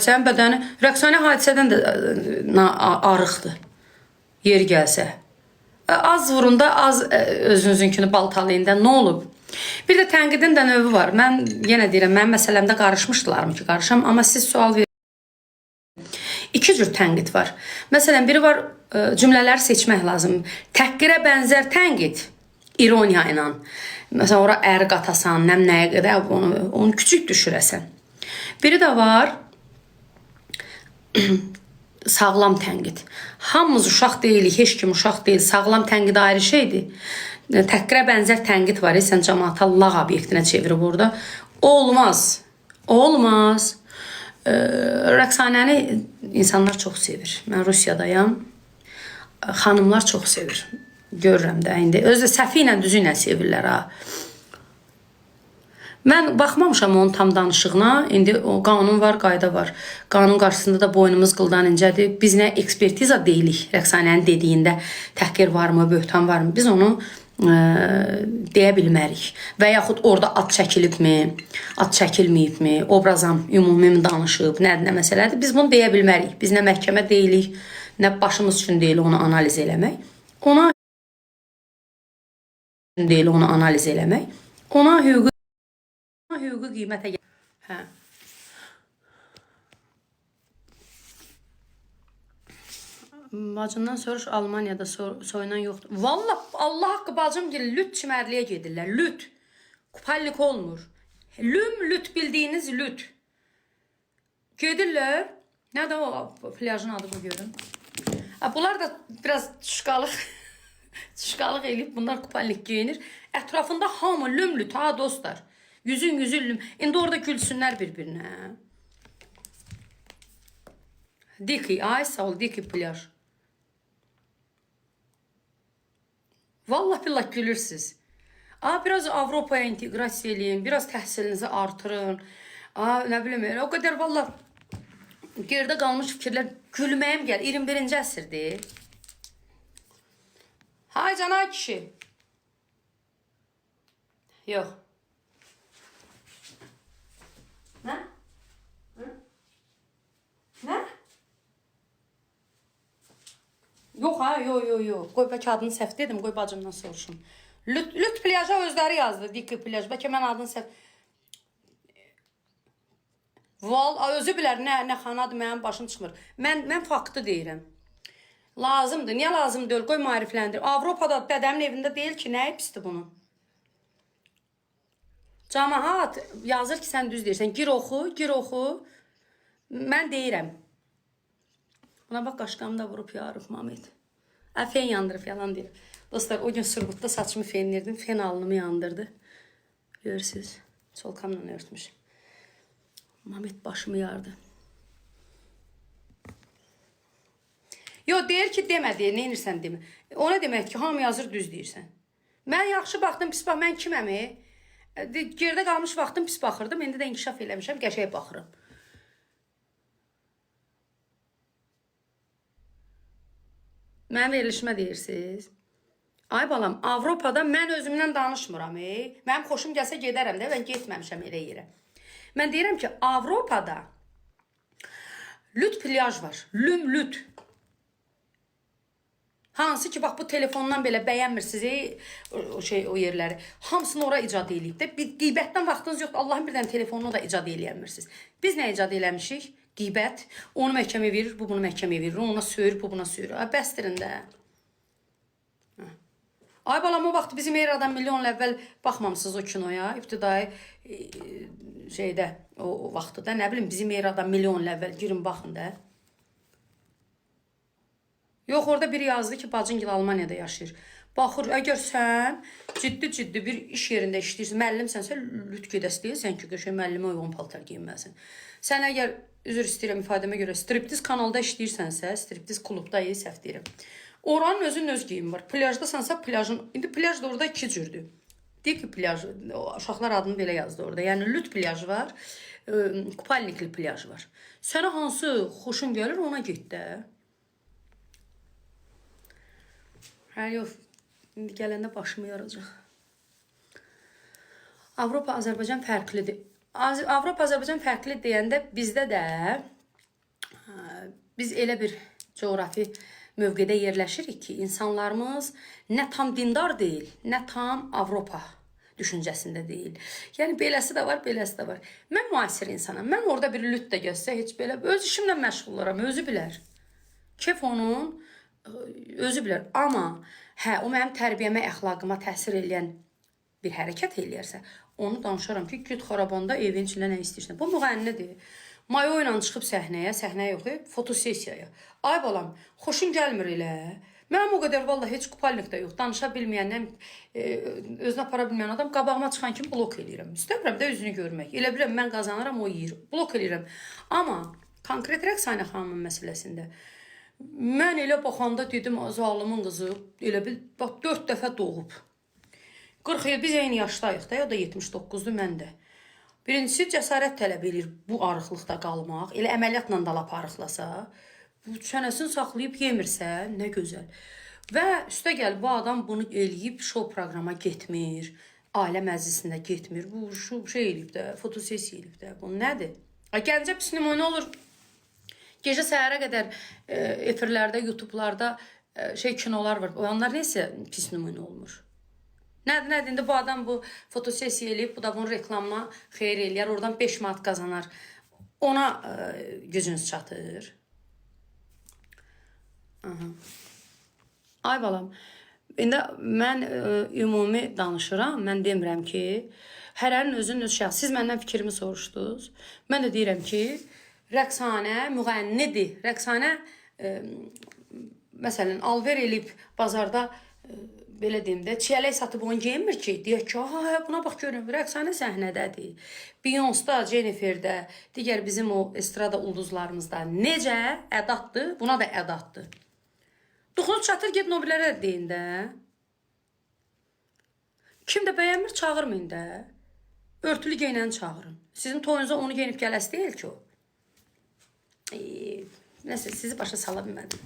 Sənin bədəni Rəqsanə hadisədən də arıqdır. Yeri gəlsə. Az vurunda, az özünüzünkünü baltalayın da, nə olub? Bir də tənqidin də növü var. Mən yenə deyirəm, mənim məsələmdə qarışmışdılarmı ki, qarışam, amma siz sual verin. İki cür tənqid var. Məsələn, biri var, cümlələri seçmək lazım. Təhqirə bənzər tənqid, ironiya ilə. Məsələn, ora ər qatasan, nəyə qədər onu küçük düşürəsən. Biri də var, sağlam tənqid. Hamımız uşaq deyilik, heç kim uşaq deyil. Sağlam tənqid ayrı şeydir. Təhqirə bənzər tənqid var, sən cəmaata lağ obyektinə çevirib orada. Olmaz. Olmaz. Rəqsanəni insanlar çox sevir. Mən Rusiyadayam. Xanımlar çox sevir. Görürəm də indi. Özü səhvi ilə, düzü ilə sevirlər ha. Mən baxmamışam onun tam danışığına. İndi o qanun var, qayda var. Qanun qarşısında da boynumuz qıldan incədir. Biz nə ekspertiza deyilik Rəqsanənin dediyində təhqir varmı, böhtan varmı? Biz onu deyə bilmərik. Və yaxud orada ad çəkilibmi, ad çəkilməyibmi, obrazam ümumi danışıb, nə məsələdir? Biz bunu deyə bilmərik. Biz nə məhkəmə deyilik, nə başımız üçün deyil onu analiz eləmək. Ona hüquqi qiymətə gəlir. Hə. Bacımdan soruş, Almaniyada soyunan yoxdur. Vallahi Allah haqqı bacım gəlir, lüt çimərliyə gedirlər. Lüt. Kupallik olmur. Lüt bildiyiniz lüt. Gedirlər. Nədə o plyajın adı bu görün. Bunlar da biraz çuşqalıq çuşqalıq eləyib, bunlar kupallik geyinir. Ətrafında hamı lümlüt ha dostlar. Yüzün lüm. İndi orada gülsünlər bir-birinə. Diki, ay sağ ol, Diki plyaj. Vallahi billah gülürsünüz. Biraz Avropaya inteqrasiya eləyin, biraz təhsilinizi artırın. Nə bilim, o qədər vallahi gerdə qalmış fikirlər, gülməyim gəl. 21-ci əsrdir. Hay cana kişi. Yox. Nə? Nə? Yox ha, yox. Qoy bəlkə adını səhv dedim, qoy bacımdan soruşum. Lüt plyaj'a özləri yazdı, Diki plyaj. Bəlkə mən adını səhv... Özü bilər, nə xanadır, mənim başım çıxmır. Mən faktı deyirəm. Lazımdır, niyə lazım deyil, qoy marifləndir. Avropada dədəmin evində deyil ki, nəyi pisdir bunun? Cəmaat yazır ki, sən düz deyirsən. Gir oxu. Mən deyirəm. Buna bax, qaşqamda vurub yarıb Mamet. Fen yandırıb, yalan deyir. Dostlar, o gün Surgutda saçımı fenlirdim. Fen alnımı yandırdı. Görürsünüz, çolkamla örtmüşüm. Mamet başımı yardı. Yo, deyir ki, demə deyir, neynirsən demə. Ona demək ki, hamı yazır, düz deyirsən. Mən yaxşı baxdım, pis bax, mən kiməm? Gerdə qalmış vaxtım pis baxırdım, indi də inkişaf eləmişəm, qəşəy baxırım. Mənim verilişimə deyirsiniz. Ay balam, Avropada mən özümdən danışmıram. Mənim xoşum gəlsə gedərəm də, mən getməmişəm elə yerə. Mən deyirəm ki, Avropada lüt plyaj var, lüt. Hansı ki, bax bu telefondan belə bəyənmirsiniz o yerləri. Hamısını ora icad eləyib də. Qeybətdən vaxtınız yoxdur. Allahın birdən telefonunu da icad eləyəmirsiniz. Biz nə icad eləmişik? Qeybət. Onu məhkəməyə verir, bu bunu məhkəməyə verir. Ona söyür, bu buna söyür. Bəstirin də. Ay balam, o vaxt bizim eradan milyon əvvəl baxmamısınız o kinoya. İbtidai o vaxtı da, nə bilim, bizim eradan milyon əvvəl girin, baxın da. Yox, orada biri yazdı ki, bacın Almaniyada yaşayır. Baxır, əgər sən ciddi bir iş yerində işləyirsən, müəllimsənsə, lüt gedəsi deyilsən ki, müəllimə uyğun paltar geyinməlisən. Sən əgər, üzr istəyirəm ifadəmə görə, striptiz kanalda işləyirsənsə, striptiz klubda səhv deyirəm. Oranın özünün öz geyimi var. Plyajdasansa plyajın, indi plyaj da orada iki cürdür. Deyir ki, plyaj, uşaqlar adını belə yazdı orada. Yəni, lüt plyaj var, kupalnikli plyaj var. Sənə hansı xoşun gəlir, ona get də. Yox, indi gələndə başımı yaracaq. Avropa, Azərbaycan fərqlidir. Avropa, Azərbaycan fərqli deyəndə bizdə də Biz elə bir coğrafi mövqedə yerləşirik ki, insanlarımız nə tam dindar deyil, nə tam Avropa düşüncəsində deyil. Yəni beləsi də var, beləsi də var. Mən müasir insanam. Mən orada bir lüt də göstərsə heç belə öz işimlə məşğul olaram, özü bilər. Kef onun özü bilər. Amma hə, o mənim tərbiyəmə, əxlaqıma təsir edən bir hərəkət eləyərsə, onu danışaram ki, küt xarabanda evin içində nə istəyirsən. Bu müğənnidir. Mayo ilə çıxıb səhnəyə yox, fotosesiyaya. Ay balam, xoşun gəlmir elə. Mənim o qədər vallahi heç kupalnik də yox. Danışa bilməyəndən, özünə apara bilməyən adam qabağıma çıxan kimi blok eləyirəm. İstəmirəm də üzünü görmək. Elə bilirəm mən qazanıram, o yeyir. Blok eləyirəm. Amma konkret Rəqsanə xanımın məsələsində mən elə baxanda dedim, zalımın qızı elə bil bax 4 dəfə doğub. 40 il biz eyni yaşdayıq da, ya da 79-dur mən də. Birincisi cəsarət tələb edir bu arıqlıqda qalmaq. Elə əməliyyatla da lap arıqlasa, bu çənəsini saxlayıb yemirsə, nə gözəl. Və üstə gəl bu adam bunu eləyib şou proqrama getmir, ailə məclisində getmir. Bu şey eləyib də, fotosesiya eləyib də. Bu nədir? Gəncə pis nümunə olur. Gecə səhərə qədər efirlərdə, YouTube'larda kinolar var. Onlar neysə pis nümunə olmur. Nədir? İndi bu adam bu fotosesiya eləyib, bu da bunun reklamına xeyir eləyər, oradan 5 manat qazanar. Ona gücünüz çatır. Ay balam, indi mən ümumi danışıram, mən demirəm ki, hərənin özünün öz şəxsi. Siz məndən fikrimi soruşdunuz. Mən də deyirəm ki, Rəqsanə müğənnidir. Rəqsanə məsələn, alver eləyib bazarda belə deyim də, çiyələk satıb onu geyinmir ki, deyək ki, buna bax görün, Rəqsanə səhnədədir. Beyoncé, Jennifer'də, digər bizim o estrada ulduzlarımızda necə ədatdır, buna da ədatdır. Duxunuz çatır, get Nobilərə deyin də. Kim də bəyənmir, çağırmayın da. Örtülü geyinəni çağırın. Sizin toyunuza onu geyinib gələsi deyil ki o. Nəsə, sizi başa sala bilmədim.